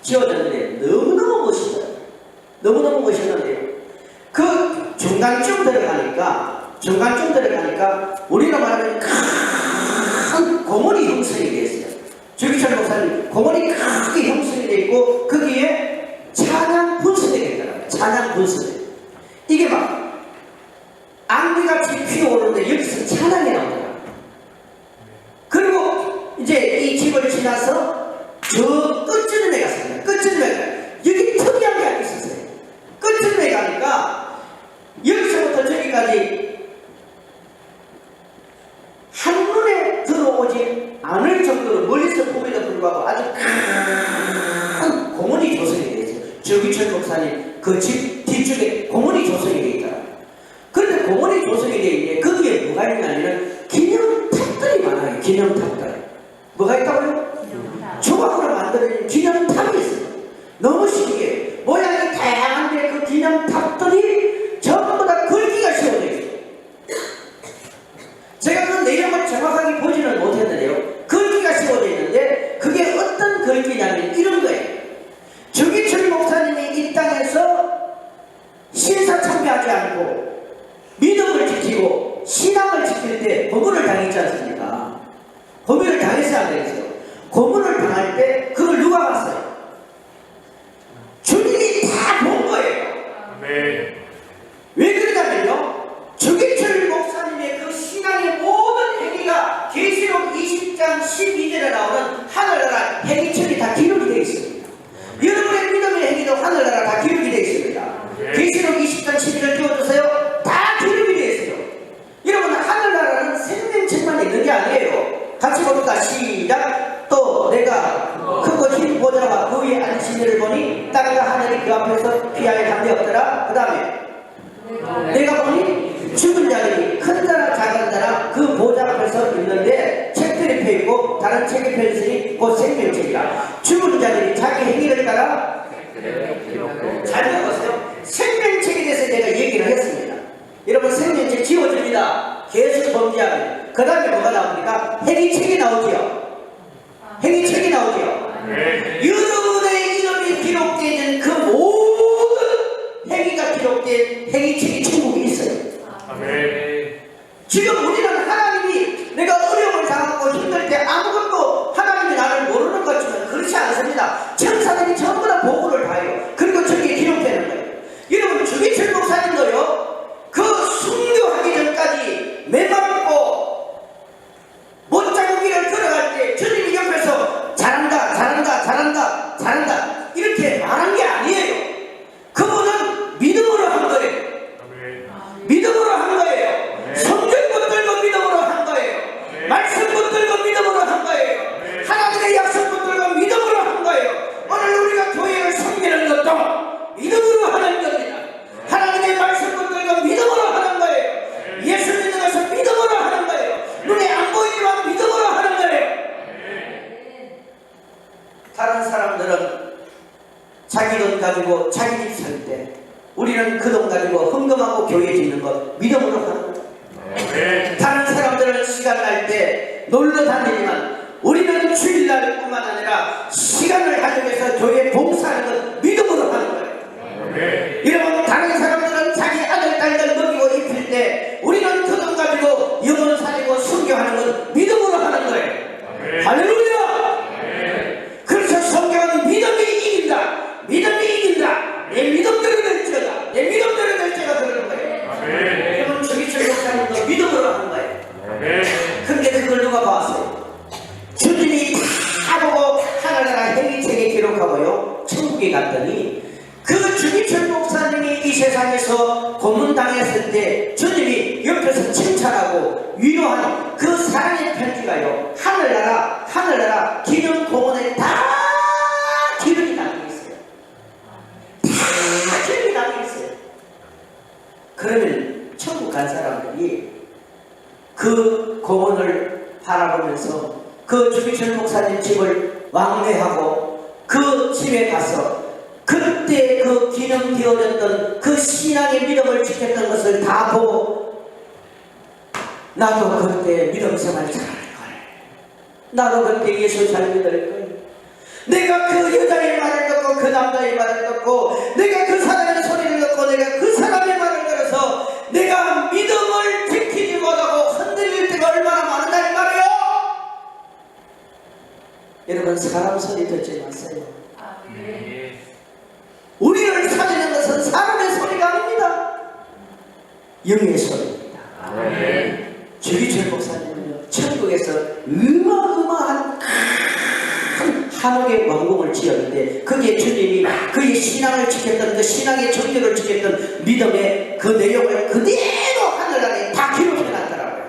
지어졌는데 너무너무 멋있어요. 너무너무 멋있는데요. 그 중간쯤 들어가니까 우리가 말하면 큰 고문이 형성이 되어 있어요. 주기철 목사님 고문이 크게 형성이 되어 있고 거기에 찬양 분수대가 있더라고요. 찬양 분수대. 이게 막 안개같이 피어오르는데 여기서 찬양이 나오더라고요. 그리고 이제 이 집을 지나서 저 끝쯤에 갔습니다. 끝쯤에 여기 특이한 게 하나 있었어요. 끝쯤에 가니까 여기서부터 저기까지 한눈에 들어오지 않을 정도로 멀리서 보기도 불구하고 아주 큰 공원이 조성이 되어 있어요. 주기철 목사님 그 집 뒤쪽에 공원이 조성이 되어 있더라고요. 그런데 공원이 조성이 되어 있는데 거기에 뭐가 있냐면 기념탑들이 많아요. 기념탑들. 뭐가 있다고요? 조각으로 만들어진 기념탑이 있어요. 너무 신기해요. 모양이 다양한데 그 기념탑들이 전부 다 글귀가 씌워져 있어요. 제가 그 내용을 정확하게 보지는 못했는데요. 글귀가 씌워져 있는데 그게 어떤 글귀냐면 이런 거예요. 주기철 목사님이 이 땅에서 신사참배하지 않고 믿음을 지키고 신앙을 지킬 때 고문을 당했지 않습니까? 고문을 당했어야 안 되겠어요. 고문을 당할 때 그걸 누가 봤어요? 주님이 다 본 거예요. 아멘. 왜 그러냐면요. 주기철 목사님의 그 신앙의 모든 행위가 계시록 20장 12절에 나오는 하늘나라 행위처리 다 기록이 되어 있습니다. 여러분의 믿음의 행위도 하늘나라 다 기록이 되어 있습니다. 계시록 20장 12절 띄워주세요. 다 기록이 되어 있어요. 여러분 하늘나라는 생명책만 있는 게 아니에요. 같이 봅시다. 시작. 또 내가 크고 흰 보좌와 그 위에 앉으신 이를 보니 땅과 하늘이 그 앞에서 피하여 담대 없더라. 그 다음에 내가 보니 죽은 자들이 큰 자나 작은 자나 그 보좌 앞에서 있는데 책들이 펴있고 다른 책이 펴있으니 곧 생명책이라. 죽은 자들이 자기 행위를 따라 잘 적었어요. 생명책에 대해서 내가 얘기를 했습니다. 여러분 생명책 지워줍니다. 계속 범죄하면. 그 다음에 뭐가 나옵니까? 행위책이 나오지요. 행위책이 나오지요. 여러분의 이름이 기록되는 그 모든 행위가 기록된 행위책이 천국에 있어요. 아멘. 지금 우리는 하나님이 내가 어려움을 당하고 힘들 때 아무것도 하나님이 나를 모르는 것처럼 그렇지 않습니다. 천사들이 전부 다 보고를 봐요. 그리고 저기에 기록되는 거예요. 여러분 주기철 목사님도요. 그 순교하기 전까지 매맞고 못자국기를 걸어갈 때 주님이 옆에서 잘한다 잘한다 잘한다 잘한다 자기 돈 가지고 자기 집 살 때 우리는 그 돈 가지고 헌금하고 교회 짓는 것 믿음으로 하는 거예요. 아멘. 다른 사람들은 시간 날 때 놀러 다니지만 우리는 주일날뿐만 아니라 시간을 가져서 교회 봉사하는 것 믿음으로 하는 거예요. 아멘. 여러분, 다른 사람들은 자기 아들, 딸들 먹이고 입힐 때 우리는 그 돈 가지고 영혼 살리고 순교하는 것 믿음으로 하는 거예요. 아멘. 할렐루야! 아멘. 그래서 성경은 믿음이 이긴다. 믿음이 이긴다. 내 믿음대로 될지어다. 내 믿음대로 될지어다 그러는 거예요. 아멘. 여러분, 주기철 목사님도 믿음으로 하는 거예요. 아멘. 근데 그걸 누가 봤어요? 주님이 다 보고 하나나라 행위책에 기록하고요. 천국에 갔더니 그 주기철 목사님이 이 세상에서 고문당했을 때 주님이 옆에서 칭찬하고 위로하는 그 사랑의 편지가요. 하늘나라 기념공원에 다 기름이 담겨 있어요. 다 기름이 담겨 있어요. 그러면 천국 간 사람들이 그 공원을 바라보면서 그 주기철 목사님 집을 왕래하고 그 집에 가서 그때 그 기념되어졌던 그 신앙의 믿음을 지켰던 것을 다 보고 나도 그때 믿음 생활 잘할 걸. 나도 그때 예수 잘 믿을 걸. 내가 그 여자의 말을 듣고 그 남자의 말을 듣고 내가 그 사람의 소리를 듣고 내가 그 사람의 말을 들어서 내가 믿음을 지키지 못하고 흔들릴 때가 얼마나 많은가 이 말이에요. 여러분, 사람 소리 듣지 마세요. 우리를 살리는 것은 사람의 소리가 아닙니다. 영의 소리입니다. 아멘. 주기철 목사님은요, 천국에서 어마어마한 큰 한옥의 왕궁을 지었는데 거기에 주님이 그의 신앙을 지켰던 그 신앙의 정결을 지켰던 믿음의 그 내용을 그대로 하늘나라에 다 기록해놨더라고요.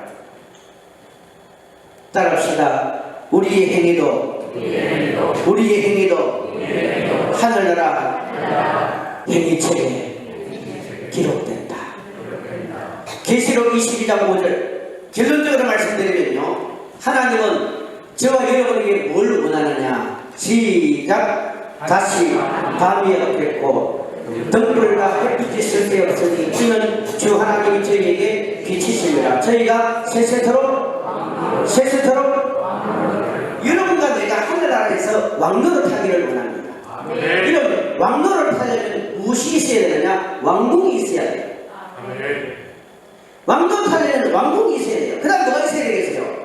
따라합시다. 우리의 행위도 하늘나라 행위책에 기록된다. 계시록 22장 5절 결론적으로 말씀드리면요, 하나님은 저와 여러분에게 뭘 원하느냐. 시작. 다시 밤이 없겠고 등불과 햇빛이 쓸데없으니 이는 주 하나님이 저희에게 빛이십니다. 저희가 세세토록 여러분과 내가 하늘나라에서 왕노를 타기를 원합니다. 이런 왕노를 타려면 무엇이 있어야 되느냐? 왕궁이 있어야 돼요. 아멘. 왕노 타려면 왕궁이 있어야 돼요. 그 다음 뭐가 있어야 되겠어요?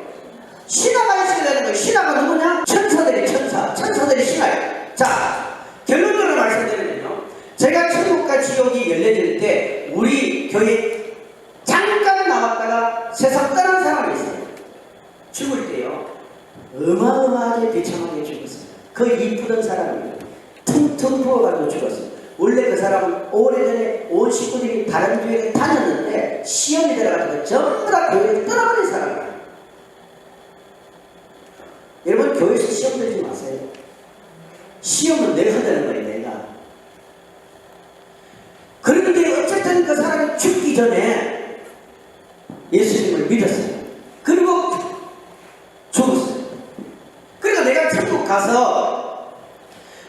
신하가 있어야 되는 거예요. 신하가 누구냐? 천사들이 신하예요. 자, 결론적으로 말씀드리면요, 제가 천국과 지옥이 열려질 때 우리 교회 잠깐 나왔다가 세상 떠난 사람이 있어요. 죽을 때요, 어마어마하게 비참하게 죽었어요. 그 이쁘던 사람이 퉁퉁 부어가지고 죽었어요. 원래 그 사람은 오래전에 온 식구들이 다른 교회에 다녔는데 시험이 들어가지고 전부 다 교회를 떠나버린 사람이에요. 여러분, 교회에서 시험 들지 마세요. 시험은 내가 되는 거예요, 내가. 그런데 어쨌든 그 사람이 죽기 전에 예수님을 믿었어요. 그리고 죽었어요. 그러니까 내가 천국 가서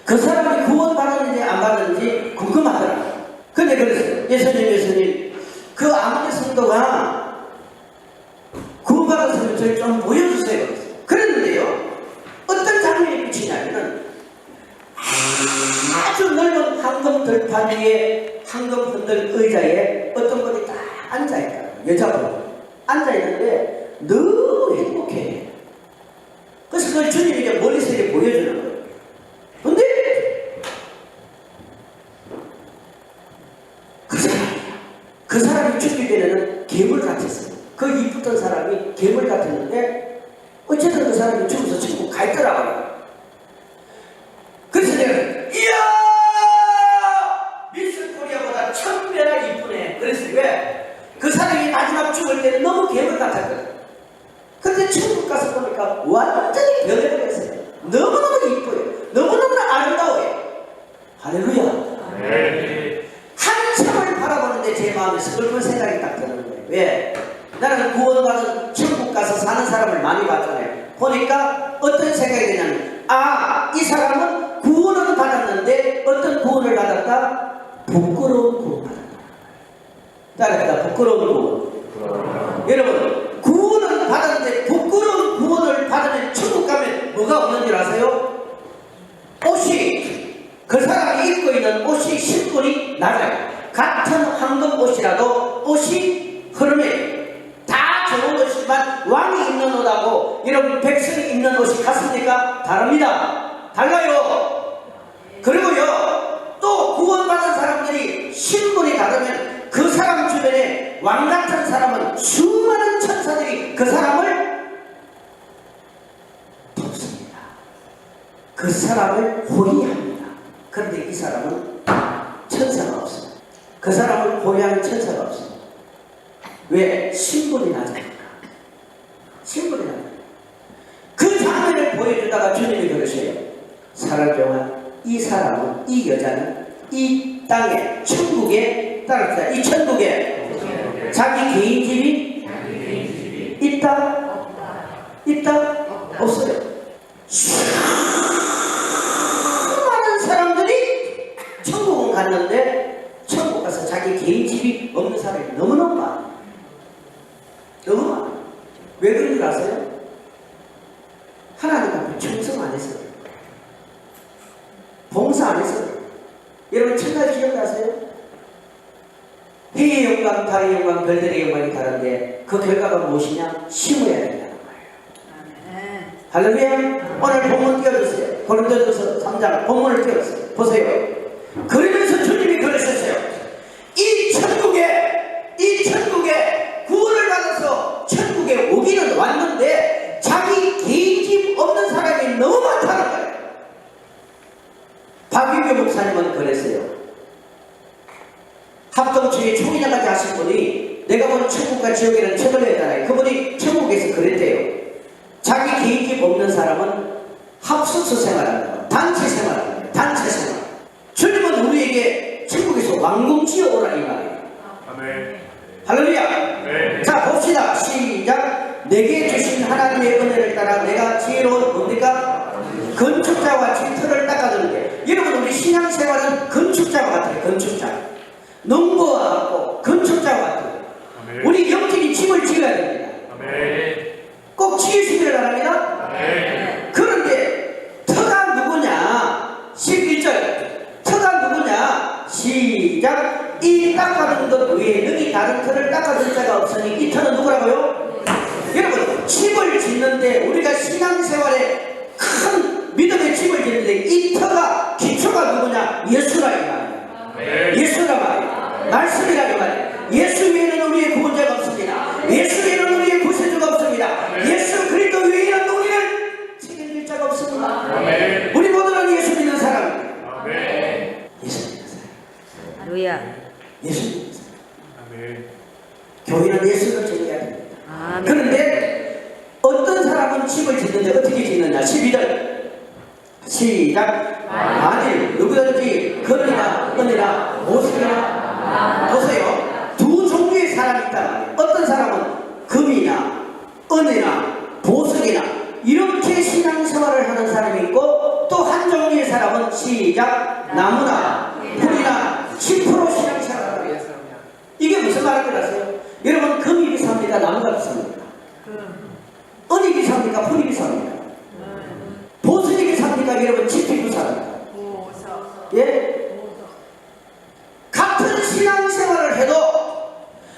그 사람이 구원 받았는지 안 받았는지 궁금하더라고요. 근데 그랬어요. 예수님, 그 아무리 성도가 구원 받았으면 저를 좀 보여주세요. 그랬는데요, 어떤 장면이 비치냐면은 아주 넓은 황금 들판 위에 황금 흔들 의자에 어떤 분이 딱 앉아있더라고요. 여자분 앉아있는데 너무 행복해. 그래서 그걸 주님이 이제 멀리서 이렇게 보여주는 거예요. 근데 그 사람이 죽기 전에는 괴물 같았어요. 그 이쁘던 사람이 괴물 같았는데 어쨌든 그 사람이 죽어서 천국 가 있더라고요. 그래서 내가 이야, 미스 코리아보다 1000배나 이쁘네. 그래서 왜? 그 사람이 마지막 죽을 때는 너무 괴물 같았거든. 근데 천국 가서 보니까 완전히 변해버렸어요. 너무너무 이뻐요. 너무너무 아름다워요. 할렐루야. 아멘. 한참을 바라보는데 제 마음에 슬픈 생각이 딱 드는 거예요. 왜? 나는 구원받은 천국 가서 사는 사람을 많이 봤잖아요. 보니까 어떤 생각이 드냐면, 이 사람은 구원은 받았는데 어떤 부끄러운 구원. 여러분, 구원을 받았는데 부끄러운 구원을 받으면 천국 가면 뭐가 없는 줄 아세요? 옷이, 그 사람이 입고 있는 옷이 신분이 낮아요. 같은 황금 옷이라도 옷이 흐르면 다 좋은 옷이지만 왕이 입는 옷하고 여러분 백성이 입는 옷이 같습니까? 다릅니다. 달라요. 그리고요, 또 구원받은 사람들이 신분이 다르면 그 사람 주변에 왕 같은 사람은 수많은 천사들이 그 사람을 돕습니다. 그 사람을 호위합니다. 그런데 이 사람은 천사가 없습니다. 그 사람을 호위하는 천사가 없습니다. 왜? 신분이 낮으니까. 신분이 낮아요. 그 장면을 보여주다가 주님이 그러셔요. 살아경한 이 사람은, 이 여자는 이 땅에, 천국에, 따라합시다. 이 천국에 자기 개인 집이 있다? 있다? 없어요. 수많은 사람들이 천국은 갔는데 천국 가서 자기 개인 집이 없는 사람이 너무너무 많아요. 너무 많아요. 왜 그런 줄 아세요? 하나님 앞에 충성 안 했어요. 봉사 안 했어요. 여러분 천사의 기억나세요? 해의 영광, 달의 영광, 별들의 영광이 다른데 그 결과가 무엇이냐? 심어야 된다는 거예요. 할렐루야. 오늘 본문 띄워주세요. 고린도전서 3장 본문을 띄워주세요. 보세요. 그러면서 주님이 그러셨어요. 이 천국에 구원을 받아서 천국에 오기는 왔는데 자기 개인 집 없는 사람이 너무 많다는 거예요. 박유교 목사님은 그랬어요. 합동주의 총회장까지 하신 분이 내가 본 천국과 지옥이라는 책을 냈잖아요. 그분이 천국에서 그랬대요. 자기 개인 집 없는 사람은 합숙소 생활하는 거예요. 단체 생활하는 거예요. 단체 생활. 주님은 우리에게 천국에서 왕궁 지어오라 이 말이에요. 아멘. 할렐루야. 네. 자 봅시다. 시작. 내게 주신 하나님의 은혜를 따라 내가 지혜로운 뭡니까? 건축자와 질터를 닦아주는데, 여러분 우리 신앙생활은 건축자와 같아요. 건축자. 농부와 같고 건축자와 같아요. 아멘. 우리 영적인 집을 지어야 됩니다. 아멘. 꼭 지으시기를 바랍니다. 아멘. 그런데 터가 누구냐? 11절. 터가 누구냐? 시작. 이 닦아준 것 외에 능히 다른 터를 닦아준 자가 없으니 이 터는 누구라고요? 여러분 집을 짓는데, 우리가 신앙생활에 큰 믿음의 집을 짓는데 이 터가, 기초가 누구냐? 예수라 이 말이에요. 예수라 말이에요. 말씀이라 이 말이에요. 예수 외에는 우리의 구원자가 없습니다. 예수 외에는 우리의 구세주가 없습니다. 예수 그리스도 외에는 우리를 책임질 자가 없습니다. 아멘. 우리 모두는 예수 믿는 사람입니다. 아멘. 예수 믿는 사람. 할렐루야. 예수 믿는 사람. 아멘. 교회는 예수를 전해야 됩니다. 아멘. 그런데 어떤 사람은 집을 짓는데 어떻게 짓느냐? 12절 시작. 만일 누구든지 금이나 은이나 보석이나, 보세요. 두 종류의 사람이 있단 말이에요. 어떤 사람은 금이나 은이나 보석이나 이렇게 신앙생활을 하는 사람이 있고, 또 한 종류의 사람은 시작. 나무나 풀이나 10% 신앙생활을 하는 거예요. 이게 무슨 말인 줄 아세요? 여러분 금이 비쌉니까? 나무가 비쌉니까? 은이 비쌉니까? 풀이 비쌉니까? 보석이 비쌉니까? 여러분 집이 비쌉니까? 예? 같은 신앙생활을 해도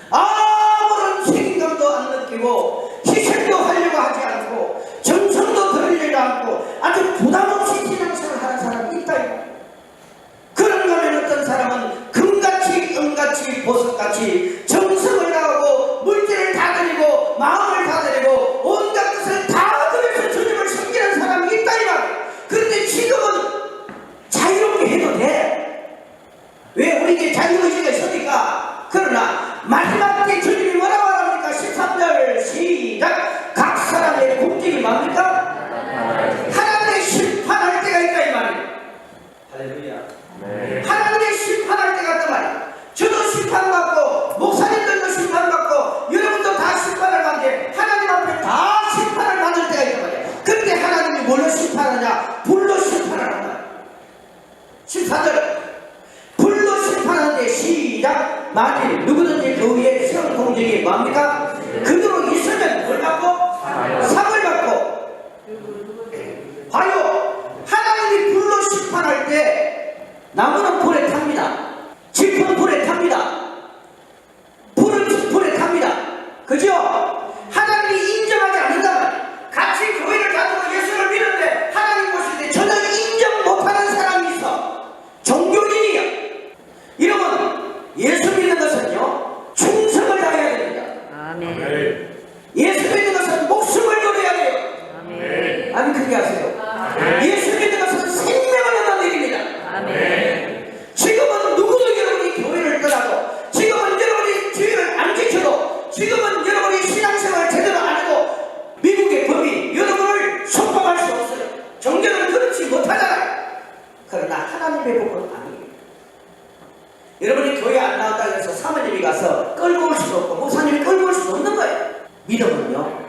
아무런 책임감도 안 느끼고 희생도 하려고 하지 않고 정성도 들으려고 않고 아주 부담없이 신앙생활을 하는 사람이 있다. 그런가 하면 어떤 사람은 금같이 은같이 보석같이 정성을 다하고 물질을 다 드리고 마음을 다 드리고 온갖 것을 다 드려서 주님을 섬기는 사람이 있다 이 말이에요. 그런데 지금은 자유롭게 해도 돼. 왜? 우리에게 자유의지가 있으니까. 그러나 마지막 때 주님이 뭐라고 합니까? 13절 시작. 각 사람의 공직이 뭡니까? 하나님의 심판할 때가 있다 이 말이에요. 할렐루야. 하나님의 심판할 때가 있단 말이에요. 저도 심판받고 목사님들도 심판받고 여러분도 다 심판을 받는데 하나님 앞에 다 심판을 받을 때가 있단 말이에요. 그런데 하나님이 뭘로 심판하냐? 불로 심판을 한다. 14절 불로 심판하는데 시작. 만일 누구든지 그 위에 성 공정이 뭡니까? 그대로 있으면 뭘 받고? 상을 받고. 봐요. 하나님이 불로 심판할 때 나무는 불에 탑니다. 짚은 불에 탑니다. 불은 불에 탑니다. 그죠? 하나님이 인정하지 않는다면 같이 교회를 가지고 예수를 믿는데 하나님 보실 때 전혀 인정 못하는 사람이 있어. 종교인이야. 이러면 예수 믿는 것은요 충성을 다해야 됩니다. 아멘. 예수 믿는 것은 목숨을 걸어야 돼요. 아멘. 아니 그게 아세요? 예수 믿는 것은 생명을 얻어내립니다. 아멘. 지금은 누구도 여러분이 교회를 떠나도, 지금은 여러분이 주의를 안 지켜도, 지금은 여러분이 신앙생활을 제대로 안 해도 미국의 법이 여러분을 속박할 수 없어요. 종교는 그렇지 못하잖아요. 그러나 하나님의 법은 아니에요. 여러분이 교회 안 나왔다고 해서 사모님이 가서 끌고 올 수도 없고 목사님이 끌고 올 수도 없는 거예요. 믿음은요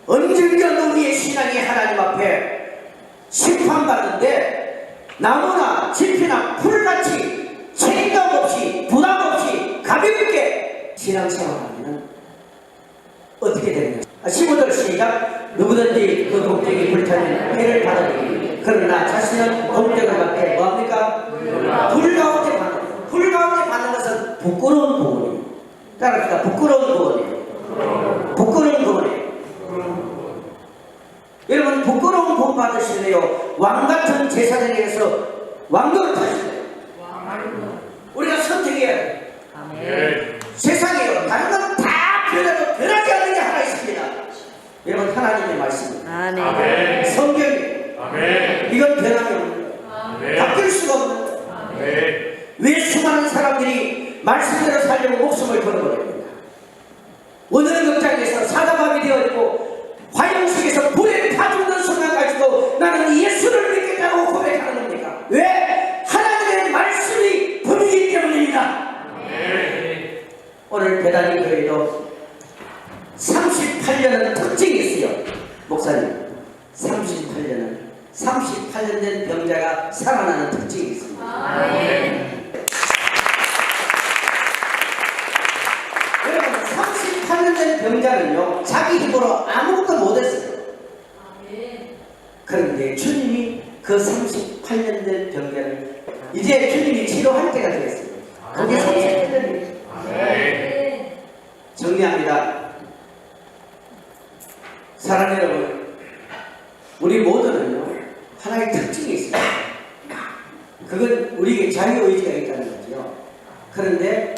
언젠가 우리의 신앙이 하나님 앞에 심판받는데 나무나 짚이나 풀같이 책임감 없이 부담 없이 가볍게 신앙생활하면 어떻게 되느냐. 15절 시작. 누구든지 그 공적이 불타는 해를 받으니 그러나 자신은 공적을 받게 뭐합니까? 불 가운데 받는 거예요. 불 가운데 받는 것은 부끄러운 부분이에요. 따라합시다. 부끄러운 부분이에요. 부끄러운 부분이에요. 여러분 부끄러운 복 받으실래요? 왕같은 제사장에서 왕도를 타실래요? 우리가 선택해야 돼요. 아멘. 세상에요 다른 건 다 변해도 변하지 않는 게 하나 있습니다. 여러분 하나님의 말씀입니다. 아멘. 성경이에요. 아멘. 이건 변함이 없는 거예요. 아멘. 바뀔 수가 없는 거예요. 아멘. 왜 수많은 사람들이 말씀대로 살려고 목숨을 걸어버립니까? 오늘 극장에서 사자밤이 되어있고 화영식에서 불에 타 죽는 순간까지도 나는 예수를 믿겠다고 고백하는 겁니까? 왜? 하나님의 말씀이 법이기 때문입니다. 오늘 배단위 교회도 38년은 특징이 있어요. 목사님 38년 된 병자가 살아나는 특징이 있습니다. 여러분 38년 된 병자는요 자기 힘으로 아무것도 못했어요. 그런데 주님이 그 38년 된 병자를 이제 주님이 치료할 때가 되겠어요. 그게 38년입니다. 정리합니다. 사랑하는 여러분, 우리 모두는요 하나의 특징이 있습니다. 그건 우리에게 자유의지가 있다는 거죠. 그런데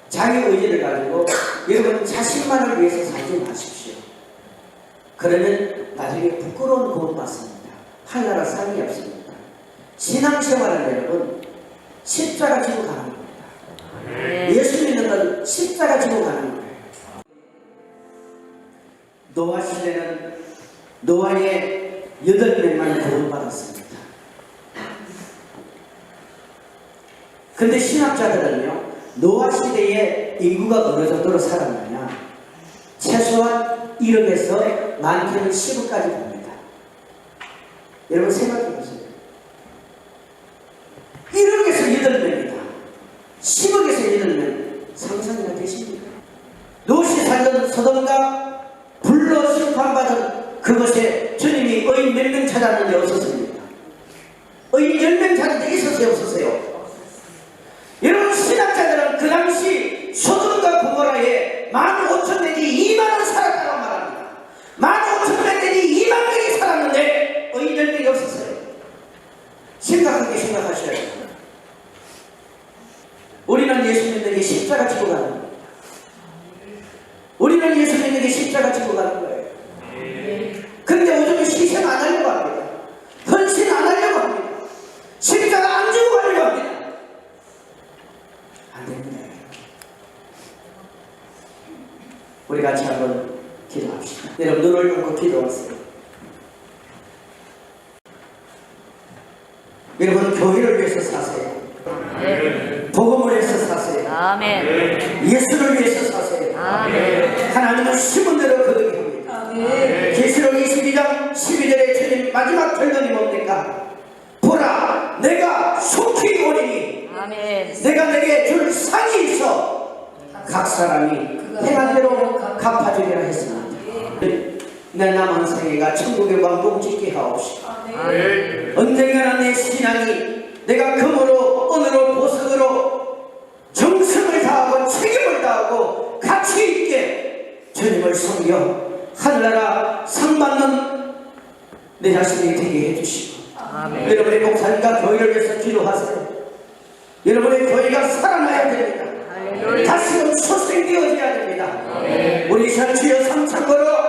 자유의지를 가지고 여러분 자신만을 위해서 살지 마십시오. 그러면 나중에 부끄러운 구원 받습니다. 하나라 삶이 없습니다. 신앙생활은 여러분 십자가 지고 가는 겁니다. 예수 믿는 건 십자가 지고 가는 거예요. 노아 시대는 노아의 8명만 구원받았습니다. 근데 신학자들은요 노아 시대에 인구가 어느 정도로 살았느냐 최소한 1억에서 많게는 10억까지 봅니다. 여러분 생각해보세요. 1억에서 8명이다. 10억에서 8명 상상이나 되십니까? 롯이 살던 소돔과 불로 심판받은 그곳에 주님이 의인 몇 명 찾았는데 없었습니까? 의인 10명 찾았는데 있었어요 없었어요? 여러분 신학자들은 그 당시 소돔과 고모라에 15,000 내지 20,000은 살았다고 말합니다. 15,000 내지 20,000명이 살았는데 의인 10명이 없었어요. 심각하게 생각하셔야 돼요. 우리는 예수 믿는 게 십자가 지고 가는 겁니다. 우리는 예수 믿는 게 십자가 지고 가는 거예요. 근데 요즘은 희생 안 하려고 합니다. 헌신 안 하려고 합니다. 십자가 안 지고 가려고 합니다. 안 됩니다. 우리 같이 한번 기도합시다. 여러분 눈을 감고 기도하세요. 여러분 교회를 위해서 사세요. 복음을 위해서 사세요. 아멘. 예수를 위해서 사세요. 아멘. 하나님은 심은 대로 거두게 합니다. 계시록 22장 12절에 주님 마지막 결론이 뭡니까? 보라 내가 속히 오리니 아멘. 내가 내게 줄 상이 있어 각 사람이 행한 대로 갚아주리라 했으나 내 남은 생애가 천국의 왕복 짓게 하옵시고 아멘. 언젠가는 내 신앙이 내가 금으로 은으로 보석으로 정성을 다하고 책임을 다하고 가치 있게 주님을 섬겨 하늘나라 상 받는 내 자신이 되게 해주시고 여러분의 목사님과 교회를 위해서 기도하세요. 여러분의 교회가 살아나야 됩니다. 다시금 소생되어져야 됩니다. 우리 사 주여 삼창거로